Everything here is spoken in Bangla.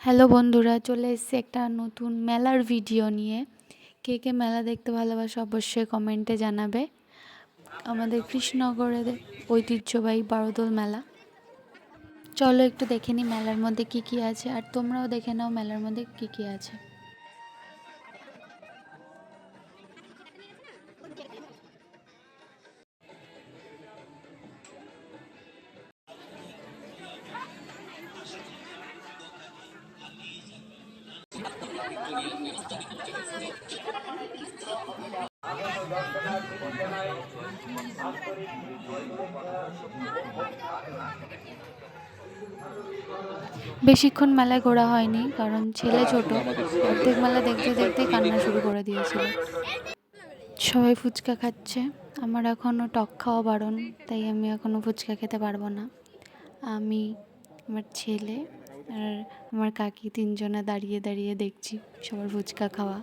হ্যালো বন্ধুরা, চলে এসেছি একটা নতুন মেলার ভিডিও নিয়ে। কে কে মেলা দেখতে ভালোবাসে অবশ্যই কমেন্টে জানাবে। আমাদের কৃষ্ণনগরের ঐতিহ্যবাহী বারোদোল মেলা। চলো একটু দেখে নিই মেলার মধ্যে কি কি আছে, আর তোমরাও দেখে নাও মেলার মধ্যে কি কি আছে। বেশিক্ষণ মেলায় ঘোরা হয়নি, কারণ ছেলে ছোট, অর্ধেক মেলা দেখতে দেখতেই কান্না শুরু করে দিয়েছিল। সবাই ফুচকা খাচ্ছে, আমার এখনও টক খাওয়া বারণ, তাই আমি এখনও ফুচকা খেতে পারবো না। আমি, আমার ছেলে আর আমার কাকি তিনজনে দাঁড়িয়ে দাঁড়িয়ে দেখছি সবার ফুচকা খাওয়া।